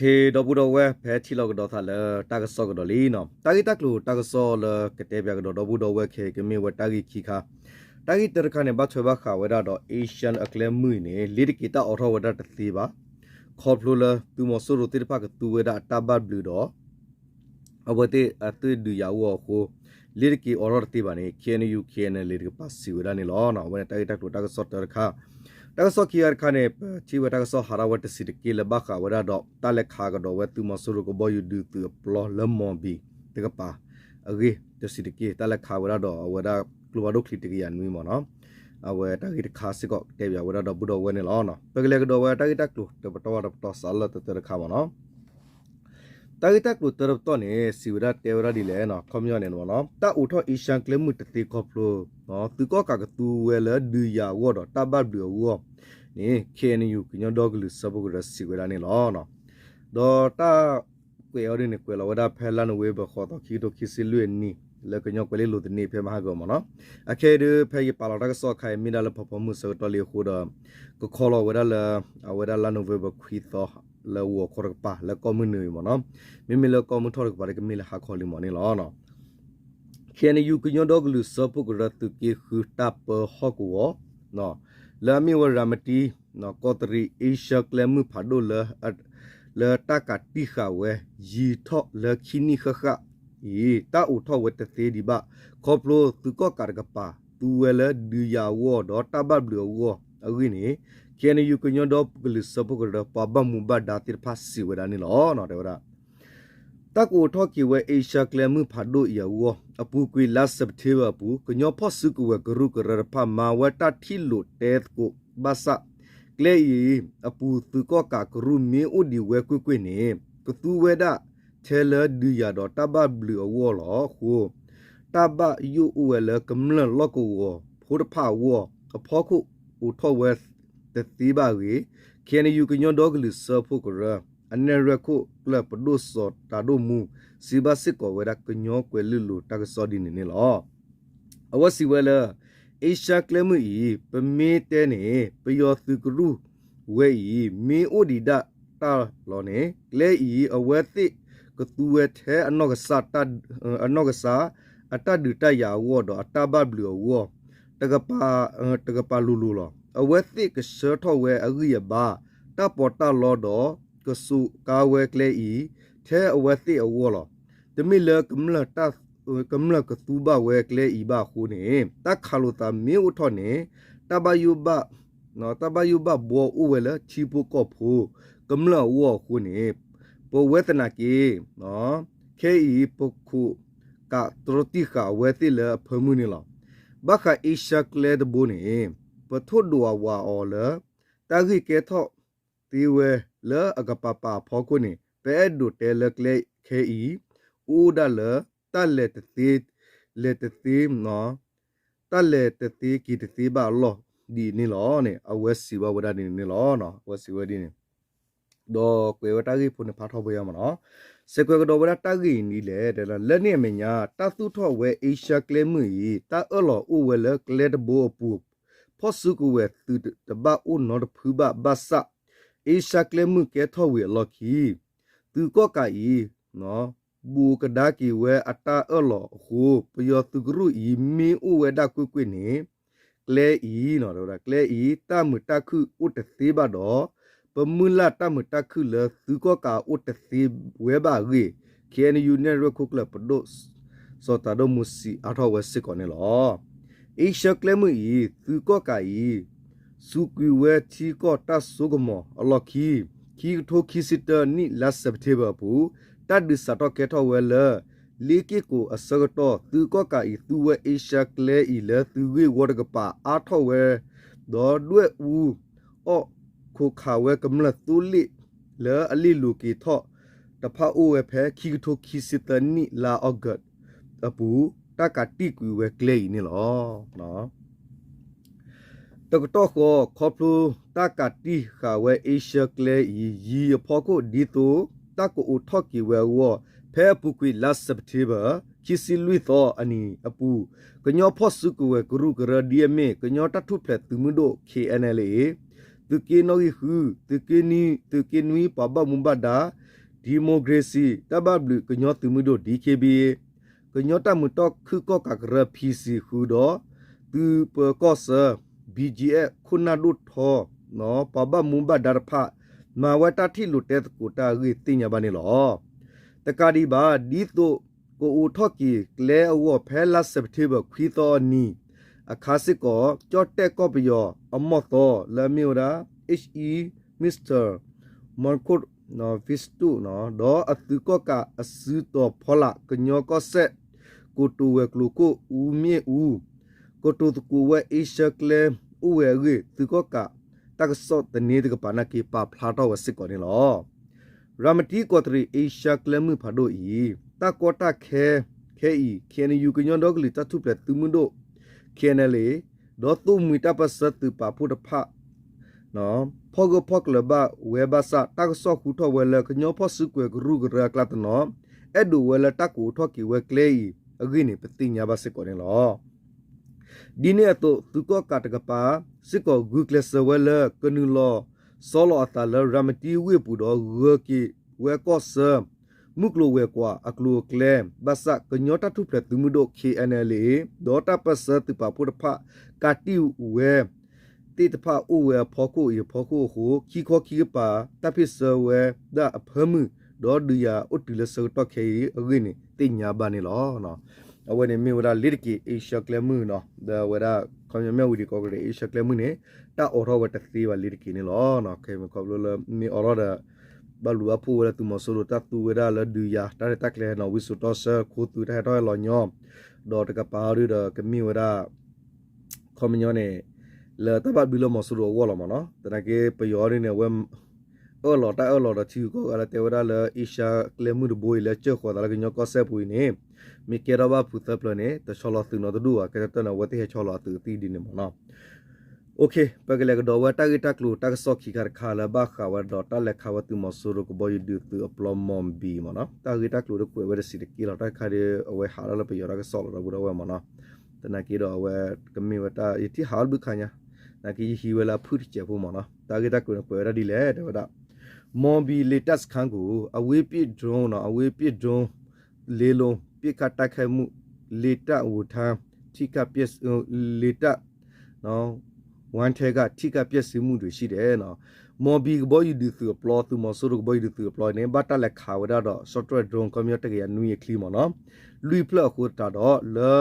เคดอบูดอเวแพ้ที่เราก็ดอทาเลตากสอกดอลีเนาะตากิตักลูตากสอเลกะเตเปียกดอดอบูดอเวเคกะมีวะตากิคิคาตากิเตรคาเนบัตชวะข่าวเวดาดอ Asian อักเลมมือนี่ลิดิกิตาออทอเวดาตาบัดบลูดอเอาเวติอัตุดุยาวอโคลิดิกิออรอติบานี่เคเนยูเคเนลิดิกปัสสิวดานี่ล้อเนาะวันตากิตาคาสิก็เตบิยาวเวดาดอบูดอเวนี่ล้อเนาะเปกเลกดอเวตากิตักลูตะปะตอวัดปะตอสัลละตะเตระคามอเนาะ ตากิตักลูตะรบตอนี่สิวดาเตวราดีเลยเนาะคอมยอนเนี่ยเนาะตาอุทออีชังเคลมุตติคอพลูเนาะตึกก็กากตูเวลดือยาวอดอตาบัดเบือวัวนี่เคนิยูกิญอดอกลุสบกุระสิวดานี่ล้อเนาะดอตาเกยอดินี่เกวลาวดาเพลานเวบขอตอคิโตคิสิลุยนี่แล้วก็ยอกไปเลยลุตนี่เพมหากอมเนาะอะเคดูเพยปาลาดักซอไข่มิดาลพอพอมุสกตอลีคูดอก็คอลอเวดาละเอาเวดาลาโนเวบควิตอแล้วก็มือแล้วก็มือเหนื่อยหมอเนาะมิมิเลก็มุทอดกบาร์กมิเลหาคอลิหมอนี่ล้อเนาะเคยในยูกิญอดอกลุสบกุระตึกกีคือตาเปอฮอกกัวเนาะแล้วมีวรามตีเนาะกอตรีเอเชียเคลมือผาโดเลยตากาติขาเวยีทอเลคินิขะตาอุทอเวตเตดิบะคอพโลตึกก็การกะปาตูเวลดือยาวอดอตาบับเหลือวัวเอาวินี่เคยในยูกิญอดอกลุสบกุระปะบัมมุบะดาติรพัสสิเวดานี่ล้อเนาะตักอูทอกิเวเอเชียเคลมือผัดโดเอียวอปูกุยลาสบเทวะปูกญอพอสึกเวกรุกระพามาเวตาที่หลุดเตสกุบาสะเกลอีอปูตึกก็กากรุมีอุดิเวกุกเวเนกตูเวดาเทเลดือยาดอตาบับเหลือวัวหรอคูตาบะยูอุเวลกำลังล็อกกัวซิบาสิกอเวดากญอเกวลิลุตากซอดินนี่ล้ออาวะสิเวลาเอเชียเคลมืออีเปมีเตนี่เปยอซึกรูเวอีมีอุดิดาตาลอเนเลอีอเวติกตูเวเทอนอกษัตตาอนอกกษัตตาดือตายาวอดอตาบับเหลือวัวตะกะปาตาปอตาลอดอกะสุกาเวเคลอีเทอเวติอวัวหรอ ตะมิเลกำลังกระตูบะเวกเลอีบาคูนี่ตะคาลุตามิอุทอนี่ตะบายุบะบัวอุเวลชิปุกอพูกำลังวัวคูนี่ปเวทนากีเนาะเคอีปคุกะตรติขาเวติเลเพมุนี่ล่ะบักขะอิชาเคลดบุนี่ปะทุดดัววาออเลตากิเกทอตีเวเลอากะปาปาพอคูนี่เปะดุเตเลเคอีอูดาเล ตาเลตตีเนาะตาเลตตีกีตตีบาลอดีนี่ล้อเนี่ยเอาเวสิวะวดานี่นี่ล้อเนาะเวสิวะดีนี่ดอกเววตากีพุนพาทอบยามเนาะเสกวกดอเวลาตากีนี่แหละแต่ละเล่เนี่ยเมญาตาสุทอเวเอเชียเคลมือตาเอลออูเวเลเคลดโบปูพอสุกเวตตะบะอุนอดพืบะบาสะเอเชียเคลมือแกทอเวลอคีตึกก็กะอีเนาะ บูกระดากิเวอัตตาเออหล่อโหปยอตุกรุอีมีอุเวดากุกวินี่เกลอีเนาะเดี๋ยวละเกลอีตามือตาคืออุตตีบาดอปะมือละตามือตาคือเลอตึกก็กะอุตตีเวบารีเคนี่ยูเนี่ยเรคุกละปะโดสอตาโดมุสีอาทอเวสิก่อนเนี่ยหรออีเชเคลมืออีตึกก็กะอีสุกิเวทีก็ตาสุกมออลอคีคีโทคิสิเตอร์นี่ลาเซปเทบาปู ตัดดิสตอเกทอเวลลีกิกูอสกตอตึกก็กะอีตัวเอเชียเคลอีเลตึกวิวอดกปะอาทอเวดอด้วยอูอ้อคูขาเวกำลังตุลิเลออลิลูกีทอตะพะอูเวเพคิกโทคิสิเตอร์นี่ลาออเกต ตะกะโตโคคอพลูตากาติขาวเวเอเชียเคลอียีพอโคดีโตตากอูทอกิเววัวแพ้ปุกุยลาสบเทบะคิสิลุยโตอันนี้อปูกะญอพอสุกเวกรุกระเดียเมกะญอตัดทุเพลตึงมือโด KNLA ตึกกินุยคือตึกกินวีปะบะมุมบาดา ဒီမိုကရေစီတပတ်ဘလူကညောတူမှုတို့ DKBA ကညောတမှုတော့ခုကောကကရ PC ခုတော့သူပကောဆာ BGA ခုနာဒုထောနော်ပဘမုံဘဒါရဖမာဝတာတိလူတဲ့ကိုတာရီတင်ညာပါနေလောတကာဒီပါဒီတိုကိုဦးထော့ကီကလဲအဝဖဲလာစက်တီဘခွီတော်နီအခါစစ်ကောကြော့တက်ကောပယောအမော့တော်လမီရာ HE Mr. Marco no vistu no do atu ko ka asu to phola knyo ko set ko tu we klu ko u mie u ko tu ku we asia kle u we ge tu ko ka tak so tani de pa na ki pa phla to we sit ko ni lo ramati ko tri asia kle mu pha do i ta ko ta khe i khe ni yu knyo do kli ta thu ple tu mu do khe na le do tu mu ta pa sa tu pa phu da phaနော်ဖောကဖောကလဘဝဲဘာစာတက်ဆော့ခုထောဝဲလကညောဖောစုကွယ်ကရုကရကလတ်နော်အဲ့ဒူဝဲလတက်ကူထောကီဝဲကလေအဂိနေပတိညာဘစစ်ကောနေလောဒီနေ့တော့သူကကတကပါစစ်ကောဂူကလစဝဲလကနူလောဆောလောအတလရမတီဝေပူတော့ဂေကီဝဲကောဆာမုကလိုဝဲကွာအကလိုကလဲဘာစာကညောတထုဖလက်သူမှုတို့ KNLA ဒေါ်တာပစတိပပုဒဖကာတီဝဲတိတဖာဥဝဲဖောကိုရဖောကိုဟုခီခောခီပါတပိစဝဲဒါအဖမှုဒေါ်ဒူယာဥတီလဆောတော့ခေအဂိနေတင်ညာဘာနေလောနော်အဝဲနေမြေဝဒလစ်ကီအေရှကလမှုနော်ဒါဝဒခွန်မြမြဝဒီကောကလေအေရှကလမှုနေတာအော်ရောဝတသီဝလစ်ကီနေလောနော်ခေမကောလမီအော်ရောဒါဘလူအဖူဝဲတူမဆိုလိုတတူဝဲဒါလဒူယာတာတက်လေနော်ဝီဆူတော့ဆခိုတူတဲ့တော့လောညောဒေါ်တကပါရဒကမီဝဒခွန်မြညောနေလေတပတ်ဘီလမဆူရောဝလာမနော်တနကေပယောရင်းနဲ့ဝဲအော်လော်တာချီကိုအလာတေဝဒါလေအီရှာကလေမှုဘွေလေချေခေါ်တာလေညောဆက်ပူနေမီကေရဘာဖူသပလနေတချောလောသူနော်တူကဲတနဝတိချောလောသူတီဒီနေမနော်โอเคပကလေကတော့ဝတာဂီတက်လူတက်ဆော့ခီခါခါလာဘခါဝဒေါ်တာလက်ခါဝတူမဆူရကိုဘယဒူတူအပလမွန်ဘီမနော်တာဂီတက်လူတော့ကွယ်ဝဲစီတကီလာတက်ခါရဲအဝဲဟာလာပယောရကဆော့လောဘူတော့ဝဲမနော်တနကေတော့ဝဲကမီဝတာအတီဟာဘခါညာနာကီဟီဝလာဖုတ်ချေဖို့မနော်တာဂီတက်ကိုကွယ်ရဒီလေတဲ့ဝဒမော်ဘီလေတက်ခန်းကိုအဝေးပစ်ဒရုန်းနော်အဝေးပစ်ဒရုန်းလေလုံးပစ်ခတ်တိုက်ခိုက်မှုလေတက်ဝထမ်းထိကပစ်လေတက်နော်ဝန်ထဲကထိကပစ်စီမှုတွေရှိတယ်နော်မော်ဘီဘောယူဒီသူပလော့သူမဆိုရဘောယူဒီသူပလော့နေဘတ်တလက်ခါဝဒါတော့ software drone computer ကရနူရခလီမနော်လူပလော့ကိုတာတော့လေ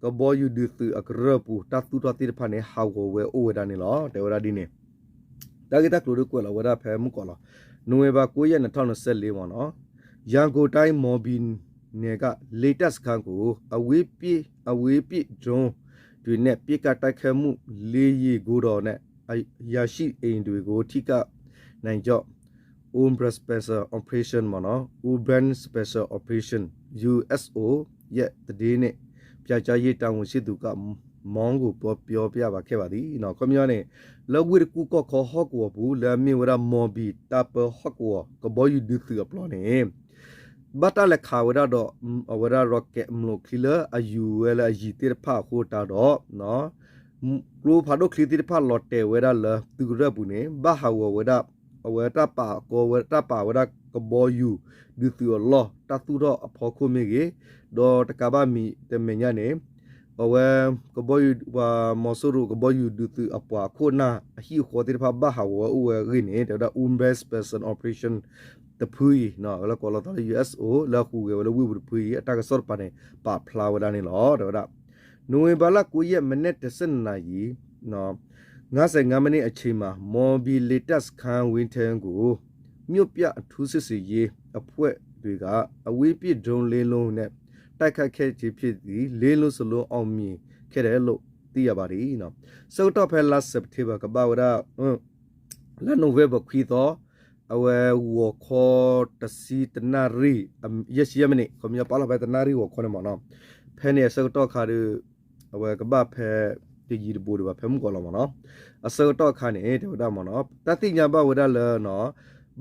ကဘောယူဒီသူအကရပူတတ်သူတော်တိဖာနေဟာကိုဝဲအိုဝဒါနေလောတေဝဒါဒီနေတာဂီတက်လို့ကွယ်လာဝဒါဖဲမှုကောလာနိုဝင်ဘာ9ရက်2024မှာနော်ရန်ကုန်တိုင်းမော်ဘီနယ်က latest ခန်းကိုအဝေးပြဒရုန်းတွေနဲ့ပြစ်ကတိုက်ခတ်မှုလေးရီကိုတော်နဲ့ရရှိအိမ်တွေကိုထိကနိုင်ကြော့ Urban Special Operation မှာနော် Urban Special Operation USO ရဲ့တည်နဲ့ပြကြရေးတောင်းဝန်ရှိသူကမောင်းကိုပြောပြပါခဲ့ပါသည်နော်ခမရနဲ့လောဝိကူကခဟကောဘူးလာမီဝရမော်ဘီတပ်ဟကောကဘောယူဒီသူပလောနေဘတ်တလက်ခါဝရတော့ဝရရော့ကက်မလို့ခီလာအယူဝဲလာဂျီတေဖာခိုတာတော့နော်ကလိုဖာဒိုခလီတေဖာလော်တဲဝဲလာသူရဘူးနေဘာဟာဝဲဒါဝဲတာပါကိုဝဲတာပါဝဲဒါကဘောယူဒီသူလောတသူတော့အဖော်ခုမေကြီးတော့တကဘာမီတမညာနေဝဲကဘောယူဝါမောဆူရူကဘောယူဒီသူအပွားခိုနာအဟီခိုတေဖာဘာဟာဝဲရင်းနေတော့ Umbest Person Operation the pui no la ko la USO la khu ge la wi bu pui ata ka sor pa ne pa flower da ni lo da November la 9ရက်မိနစ်10နာရီနော်55မိနစ်အချိန်မှာမော်ဘီလေတက်ခန်းဝင်းထန်းကိုမြို့ပြအထူးစစ်စီရေးအဖွဲ့တွေကအဝေးပြဒရုန်းလေးလုံးနဲ့တိုက်ခိုက်ခဲ့ခြင်းဖြစ်ပြီးလေးလုံးစလုံးအောင်မြင်ခဲ့တယ်လို့သိရပါတယ်နော်စောတော့ဖဲလာစက်တီဘာကဘာဝရာလာနိုဝဲဘခွီတော့အဝဲဝခေါ်တစီတနာရီယက်ယမနီခမရပါလာဘတနာရီဝခေါ်နေမနော်ဖဲနေစောတော့ခါရအဝဲကဘာဖဲတကြီးဘူဒဘာဖဲမကောလာမနော်အစောတော့ခါနေတေဒါမနော်တတိညာဘဝဒါလနော်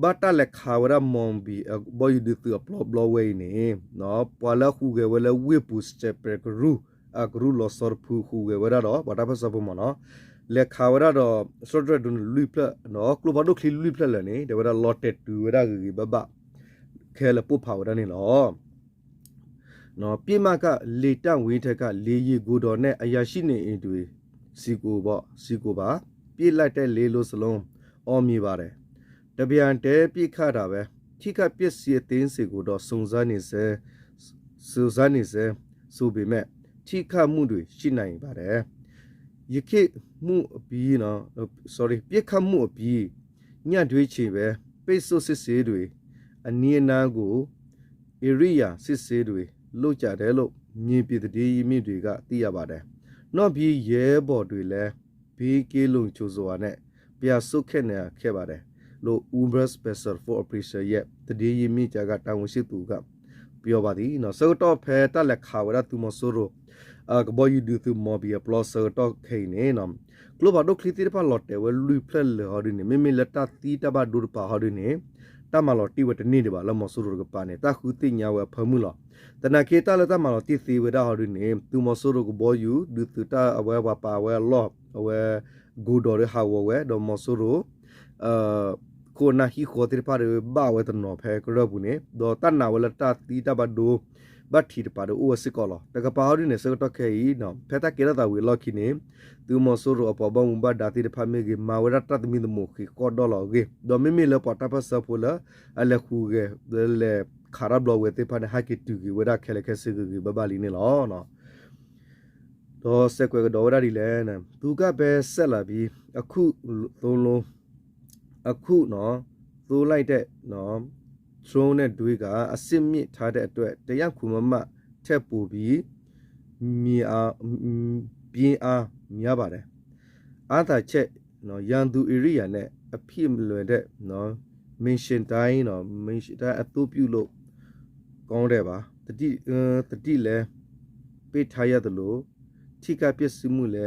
ဘာတလက်ခါဝရမွန်ဘီဘောယူဒီသူအပလော့ဘလော့ဝဲနေနော်ပွာလာခုကေဝဲလဝေပူစတက်ပရကရူအကရူလောဆော်ဖူခုကေဝဲတော့ဘာတာဖဆဖမနော်လက်ခါဝရတော့စောဒရဒွန်လူပလနော်ကလဘဒိုခလီလူပလလည်းနေတေဝဒါလော့တက်တူဝဒါဂီဘဘ ခဲလပုဖော်ရနေလောနော်ပြမကလေတဝင်းထက်ကလေရီကိုတော်နဲ့အရာရှိနေအင်တွေစီကိုပေါ့စီကိုပါပြစ်လိုက်တဲ့လေလို့စလုံးအော်မြည်ပါတယ်တပြန်တဲပြစ်ခတာပဲခိကပစ္စည်းအသိစီကိုတော့စုံစမ်းနေစေဆိုပေမဲ့ခိခမှုတွေရှိနိုင်ပါတယ်ယခိမှုအပြီးနော် sorry ပြစ်ခမှုအပြီးညတွေးချေပဲပိတ်ဆို့စစ်ဆေးတွေအနည်းနာကို area စစ်ဆေးတွေလို့ကြတယ်လို့မြင်ပြတဲ့ရမြင့်တွေကသိရပါတယ်နောက်ပြီးရဲဘော်တွေလည်းဘေးကင်းလုံချိုးစွာနဲ့ပြဆုတ်ခဲ့နေခဲ့ပါတယ်လို့ Uber Special for Operation ရဲ့တည်ရမြင့်ကြကတာဝန်ရှိသူကပြောပါသည်နော်စေတော့ဖဲတက်လက်ခါဝရသူမဆိုးကဘောယူဒူသူမော်ဘီပလော့စေတော့ခိနေနော်ကလိုဘာဒိုခလီတီပါလော့တဲဝလူဖလက်လေဟော်ဒီနေမေလက်တာတီတဘာဒူပါဟော်ဒီနေတမလော်တီဝတနေတပါလမဆိုးကပါနေတာခုတိညာဝဖမှုလောတနကေတလတမလော်တီစီဝဒါဟော်ဒီနေသူမဆိုးကဘောယူဒူသူတာအဝဲဝပါဝဲလော့အဝဲဂူဒိုရဟာဝဲဒေါ်မဆိုးကိုနာဟီခိုတိပါရဘာဝဲတနောဖဲကရဘူးနေဒေါ်တနာဝလတာတီတဘာဒူบัดทีปาโดโอสิกอลแต่กะปาฮอดิเนสกตอเคอีเนาะเพตาเกระตาเวลอคิเนตูมอโซโรอปอบังบัดดาติพาเมเกมาเวรัตตมิดโมคิกอดอลอเกดอเมเมเลปอตาปะซะโพละอะเลคูเกเดเลခါရဘလဝေတေဖာဟာကီတူကီဝဒခဲလခဲစကီဘဘလီနေလောနော်တော့စက်ကွယ်တော့ရဒီလဲနသူကပဲဆက်လာပြီးအခုသုံးလုံးအခုနော်သိုးလိုက်တဲ့နော်ထရုံးနဲ့တွေးကအစစ်မြစ်ထားတဲ့အတွက်တရခုမမထက်ပူပြီးမြင်အားပြင်းအားများပါတယ်အားသာချက်နော်ရန်သူဧရိယာနဲ့အဖြစ်မလွယ်တဲ့နော်မင်းရှင်တိုင်းနော်မင်းရှင်တိုင်းအတူပြုလို့ကောင်းတယ်ပါတတိလဲပေးထားရတယ်လို့ထိကပစ္စည်းမှုလဲ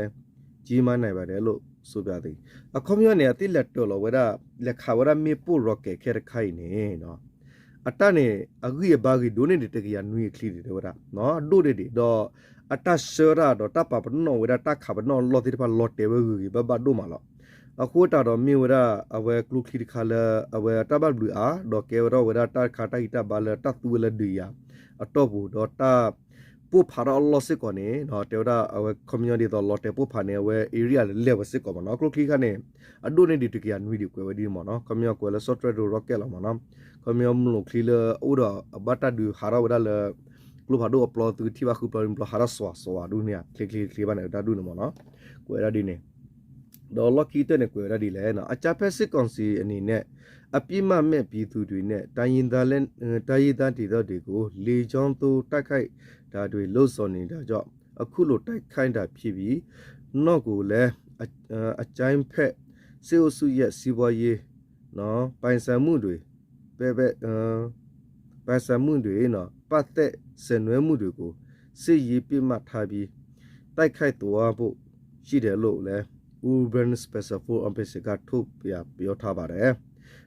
ကြီးမားနိုင်ပါတယ်လို့ဆိုပြသည်အခုမျိုးနဲ့အတိလက်တော်လို့ဝရလက်ခါဝရမေပိုရော့ကဲခဲခိုင်နေနော်အတနဲ့အဂိယဘာဂီဒိုနေတကရနွေခလီတယ်ဝရနော်ဒိုဒီတော့အတဆရာတော့တပပနောဝရတခါပနောလော်တိပလော်တေဝဂီဘဘဒိုမလောအခုတာတော့မြေဝရအဝဲကလုခလီခါလအဝဲတဘဘလူအာတော့ကေဝရဝရတခါတိုက်တဘလတတူလဒီယာအတော့ဘူးတော့တာပူဖာရလောစစ်ကောနေနော်တေဝရအဝဲ community တော့လော်တေပူဖာနေဝဲ area လေဝစစ်ကောမနော်ကလုခလီခကနေအဒိုနေဒီတကရနွေဒီကွယ်ဝဒီမနော် community ကွယ်လ software တို့ rocket လောမနော်community မလို့ခလီလအိုတော့ဘတာဒူဟာရဝရလကလုဖာတို့ upload သူတိဘခုပလင်ပလဟာရဆွာဒူနေခလီဘာနေတာဒူနေမနော်ကွယ်ရဒီနေဒေါ်လကီတဲ့ကွယ်ရဒီလဲနော်အချာဖက်စစ်ကောင်စီအနေနဲ့အပြစ်မမဲ့ပြည်သူတွေနဲ့တိုင်းရင်သားဒေသတွေကိုလေကြောင်းသူတိုက်ခိုက်ဒါတွေလှုပ်ဆော်နေတာကြောင့်အခုလိုတိုက်ခိုက်တာဖြစ်ပြီးနောက်ကိုလည်းအကြိုင်းဖက်စေအုစုရဲ့စီးပွားရေးနော်ပိုင်ဆိုင်မှုတွေပိုင်ဆိုင်မှုတွေနော်ပတ်သက်ဆင်နွှဲမှုတွေကိုစစ်ရေးပြမှတ်ထားပြီးတိုက်ခိုက်သွားဖို့ရှိတယ်လို့လည်းUrban Special for Operation ကထုတ်ပြောထားပါတယ်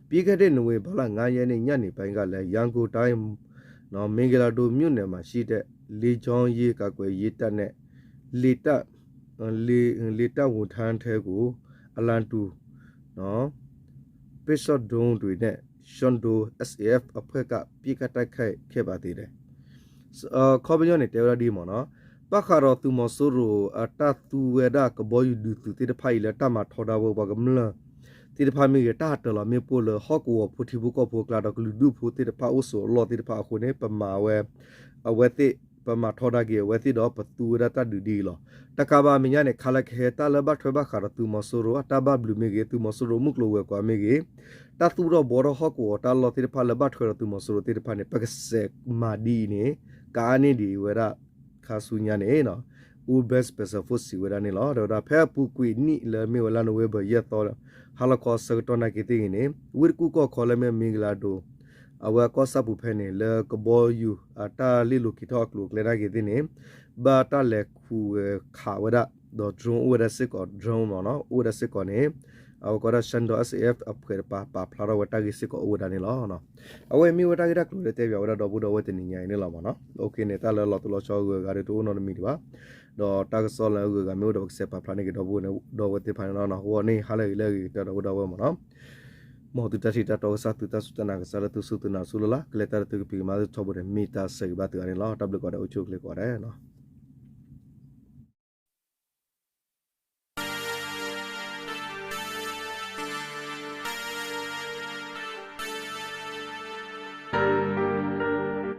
ပြီးခဲ့တဲ့နိုဝင်ဘာလ9ရက်နေ့ညနေပိုင်းကလည်းရန်ကုန်တိုင်းနော်မင်္ဂလာဒိုမြို့နယ်မှာရှိတဲ့လေကြောင်းရေးကာကွယ်ရေးတပ်နဲ့လေတပ်ဝန်ထမ်းထဲကိုအလန်တူနော်ပစ်စော့ဒုံးတွေနဲ့ရှွန်ဒို SAF အဖွဲ့ကပြစ်ကတိုက်ခိုက်ခဲ့ပါသေးတယ်ခေါ်ပြရနေတယ်ရဒီမော်နော်ပခါရသူမဆိုးရအတသူဝဒကဘောယူဒူသူတိတဖိုင်လက်တမထော်တာဘောကမလတိတဖာမီရတာတလမေပိုလဟော့ကိုဖူတီဘူကောဖိုကလာဒကလူဒူဖူတိတဖာအိုဆိုလောတိတဖာခုနေပမာဝဲအဝဲတိပမာထော်တာကေဝဲတိတော့ပတူရတာဒူဒီလောတကဘာမညာနေခလခဲတလဘထွေဘခါရသူမဆိုးရအတဘဘလူမေကေသူမဆိုးရမုကလိုဝဲကွာမေကေတတူတော့ဘောရဟော့ကိုတလောတိတဖာလဘထွေရသူမဆိုးရတိတဖာနေပကဆက်မာဒီနေကာနေဒီဝဲရခါဆူညာနေနော် Urban Special for စီဝရနေလောတော့ဖဲပူကွီနိလမေဝလာနဝဲဘရက်တော့ဟာလကောစကတော့နာကတိနေဝိကူကောခေါ်လမဲမင်္ဂလာဒိုအဝကောစပူဖဲနေလကဘောယူအတာလီလူကီတော့ကလူကလေနာကတိနေဘာတလက်ခုခါဝဒတော့ drone ဝရစစ်ကော drone နော်ဝရစစ်ကောနေအဝကောရရှန်ဒို SAF အဖဲပါဖလာရဝတာကီစစ်ကောဝဒနေလောနော်အဝဲမီဝတာကီရကလူတဲ့ပြောဝဒတော့ဘူးတော့ဝတ်တင်ညိုင်နေလောမနော်โอเคနေတာလောလောချောဂါရတိုနော်မီဒီပါတော့တာကစောလကမျိုးတော့ဆက်ပါဖလာနေကတော့ဘူးတော့ဝတ်တင်ဖာနော်ဟိုနေဟာလေလေတော့ဝဲမနော် မောတူတတိတတော်စာတူတဆုတနာကစားလတူဆုတနာဆုလလာကလေတာတူကပီမာချောဘရမီတာစေဘာတူရလောတပ်လကောတဲ့အချိုကလေကောရဲနော်